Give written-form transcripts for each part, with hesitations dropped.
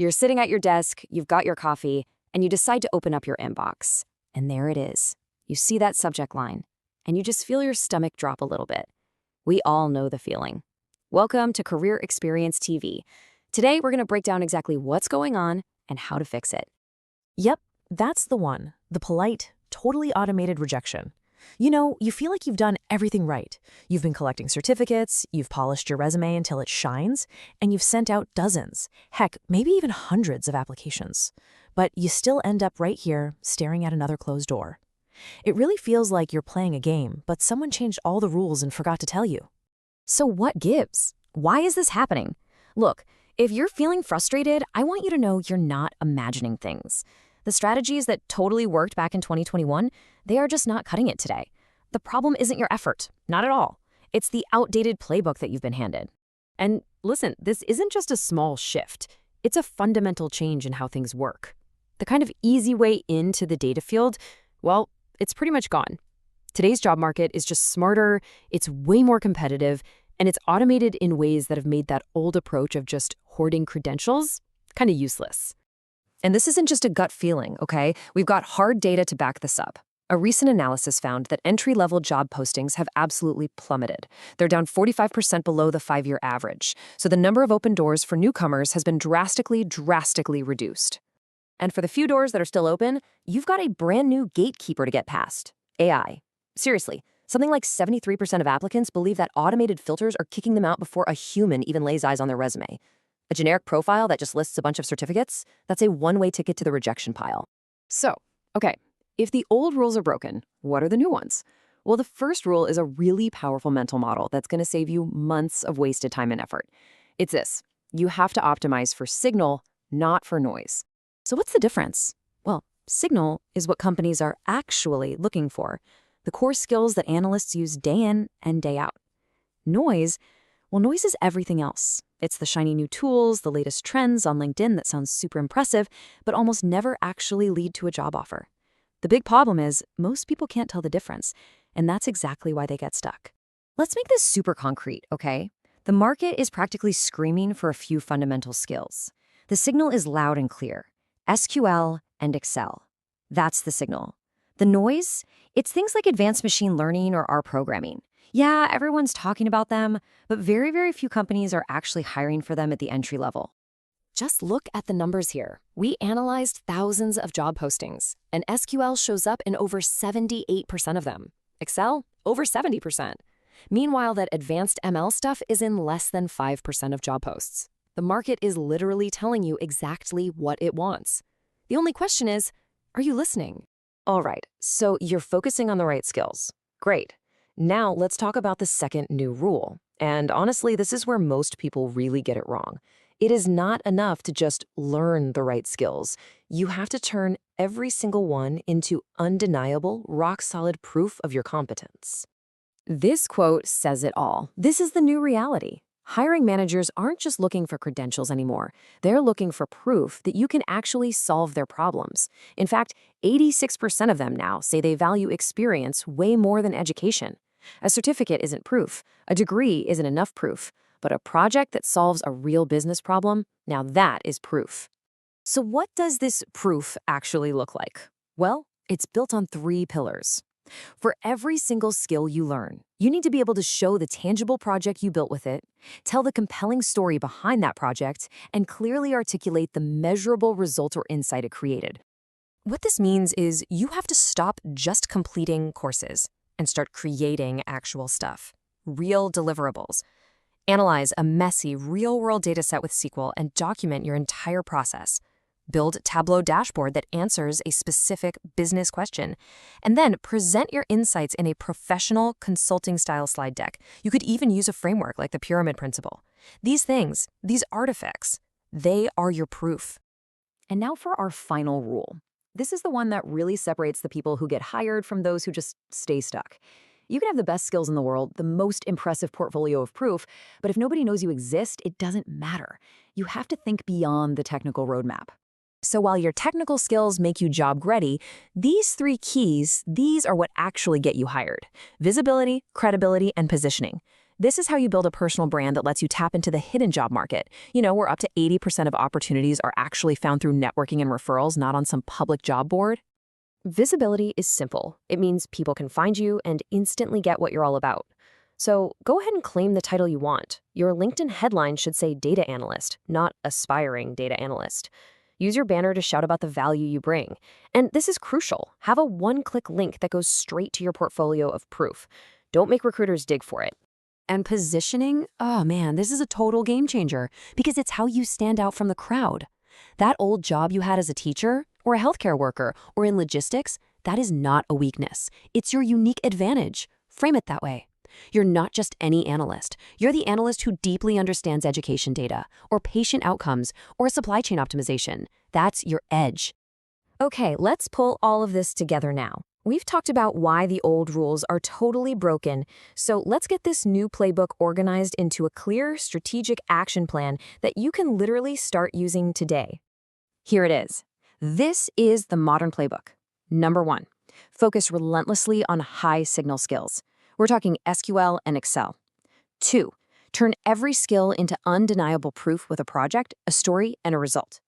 You're sitting at your desk, you've got your coffee, and you decide to open up your inbox. And there it is. You see that subject line, and you just feel your stomach drop a little bit. We all know the feeling. Welcome to Career Experience TV. Today, we're going to break down exactly what's going on and how to fix it. Yep, that's the one. The polite, totally automated rejection. You know, you feel like you've done everything right. You've been collecting certificates, you've polished your resume until it shines, and you've sent out dozens, heck, maybe even hundreds of applications. But you still end up right here, staring at another closed door. It really feels like you're playing a game, but someone changed all the rules and forgot to tell you. So what gives? Why is this happening? Look, if you're feeling frustrated, I want you to know you're not imagining things. The strategies that totally worked back in 2021, they are just not cutting it today. The problem isn't your effort, not at all. It's the outdated playbook that you've been handed. And listen, this isn't just a small shift. It's a fundamental change in how things work. The kind of easy way into the data field, well, it's pretty much gone. Today's job market is just smarter, it's way more competitive, and it's automated in ways that have made that old approach of just hoarding credentials kind of useless. And this isn't just a gut feeling, okay? We've got hard data to back this up. A recent analysis found that entry-level job postings have absolutely plummeted. They're down 45% below the 5-year average. So the number of open doors for newcomers has been drastically reduced. And for the few doors that are still open, you've got a brand new gatekeeper to get past: AI. Seriously, something like 73% of applicants believe that automated filters are kicking them out before a human even lays eyes on their resume. A generic profile that just lists a bunch of certificates, that's a one-way ticket to the rejection pile. So, okay, if the old rules are broken, what are the new ones? Well, the first rule is a really powerful mental model that's going to save you months of wasted time and effort. It's this: you have to optimize for signal, not for noise. So what's the difference? Well, signal is what companies are actually looking for, the core skills that analysts use day in and day out. Noise, well, noise is everything else. It's the shiny new tools, the latest trends on LinkedIn that sounds super impressive, but almost never actually lead to a job offer. The big problem is most people can't tell the difference, and that's exactly why they get stuck. Let's make this super concrete, okay? The market is practically screaming for a few fundamental skills. The signal is loud and clear: SQL and Excel. That's the signal. The noise? It's things like advanced machine learning or R programming. Yeah, everyone's talking about them, but very few companies are actually hiring for them at the entry level. Just look at the numbers here. We analyzed thousands of job postings, and SQL shows up in over 78% of them. Excel, over 70%. Meanwhile, that advanced ML stuff is in less than 5% of job posts. The market is literally telling you exactly what it wants. The only question is, are you listening? All right, so you're focusing on the right skills. Great. Now let's talk about the second new rule. And honestly, this is where most people really get it wrong. It is not enough to just learn the right skills. You have to turn every single one into undeniable, rock-solid proof of your competence. This quote says it all. This is the new reality. Hiring managers aren't just looking for credentials anymore. They're looking for proof that you can actually solve their problems. In fact, 86% of them now say they value experience way more than education. A certificate isn't proof. A degree isn't enough proof. But a project that solves a real business problem, now that is proof. So what does this proof actually look like? Well, it's built on 3 pillars. For every single skill you learn, you need to be able to show the tangible project you built with it, tell the compelling story behind that project, and clearly articulate the measurable result or insight it created. What this means is you have to stop just completing courses and start creating actual stuff, real deliverables. Analyze a messy, real-world data set with SQL and document your entire process. Build a Tableau dashboard that answers a specific business question. And then present your insights in a professional consulting-style slide deck. You could even use a framework like the pyramid principle. These things, these artifacts, they are your proof. And now for our final rule. This is the one that really separates the people who get hired from those who just stay stuck. You can have the best skills in the world, the most impressive portfolio of proof, but if nobody knows you exist, it doesn't matter. You have to think beyond the technical roadmap. So while your technical skills make you job ready, these 3 keys, these are what actually get you hired: visibility, credibility, and positioning. This is how you build a personal brand that lets you tap into the hidden job market, where up to 80% of opportunities are actually found through networking and referrals, not on some public job board. Visibility is simple. It means people can find you and instantly get what you're all about. So go ahead and claim the title you want. Your LinkedIn headline should say data analyst, not aspiring data analyst. Use your banner to shout about the value you bring. And this is crucial. Have a one-click link that goes straight to your portfolio of proof. Don't make recruiters dig for it. And positioning, oh man, this is a total game changer because it's how you stand out from the crowd. That old job you had as a teacher or a healthcare worker or in logistics, that is not a weakness. It's your unique advantage. Frame it that way. You're not just any analyst. You're the analyst who deeply understands education data or patient outcomes or supply chain optimization. That's your edge. Okay, let's pull all of this together now. We've talked about why the old rules are totally broken, so let's get this new playbook organized into a clear, strategic action plan that you can literally start using today. Here it is. This is the modern playbook. Number 1, focus relentlessly on high-signal skills. We're talking SQL and Excel. 2, turn every skill into undeniable proof with a project, a story, and a result.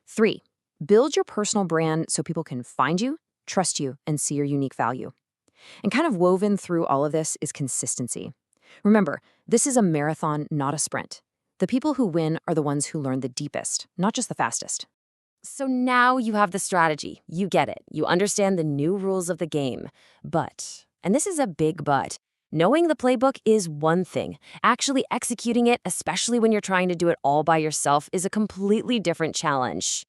3, build your personal brand so people can find you, trust you, and see your unique value. And kind of woven through all of this is consistency. Remember, this is a marathon, not a sprint. The people who win are the ones who learn the deepest, not just the fastest. So now you have the strategy. You get it. You understand the new rules of the game. But, and this is a big but, knowing the playbook is one thing. Actually executing it, especially when you're trying to do it all by yourself, is a completely different challenge.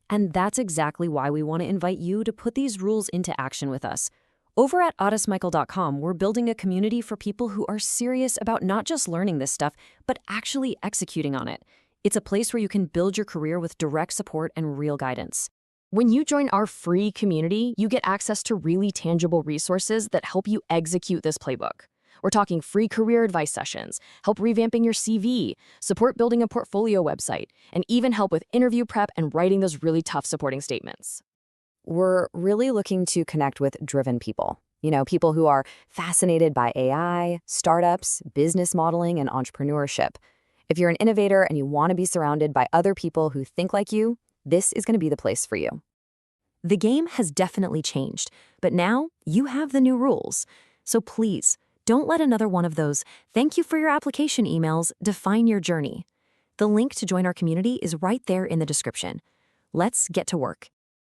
And that's exactly why we want to invite you to put these rules into action with us. Over at otismichael.com, we're building a community for people who are serious about not just learning this stuff, but actually executing on it. It's a place where you can build your career with direct support and real guidance. When you join our free community, you get access to really tangible resources that help you execute this playbook. We're talking free career advice sessions, help revamping your CV, support building a portfolio website, and even help with interview prep and writing those really tough supporting statements. We're really looking to connect with driven people. People who are fascinated by AI, startups, business modeling, and entrepreneurship. If you're an innovator and you want to be surrounded by other people who think like you, this is going to be the place for you. The game has definitely changed, but now you have the new rules. So please, don't let another one of those "thank you for your application" emails define your journey. The link to join our community is right there in the description. Let's get to work.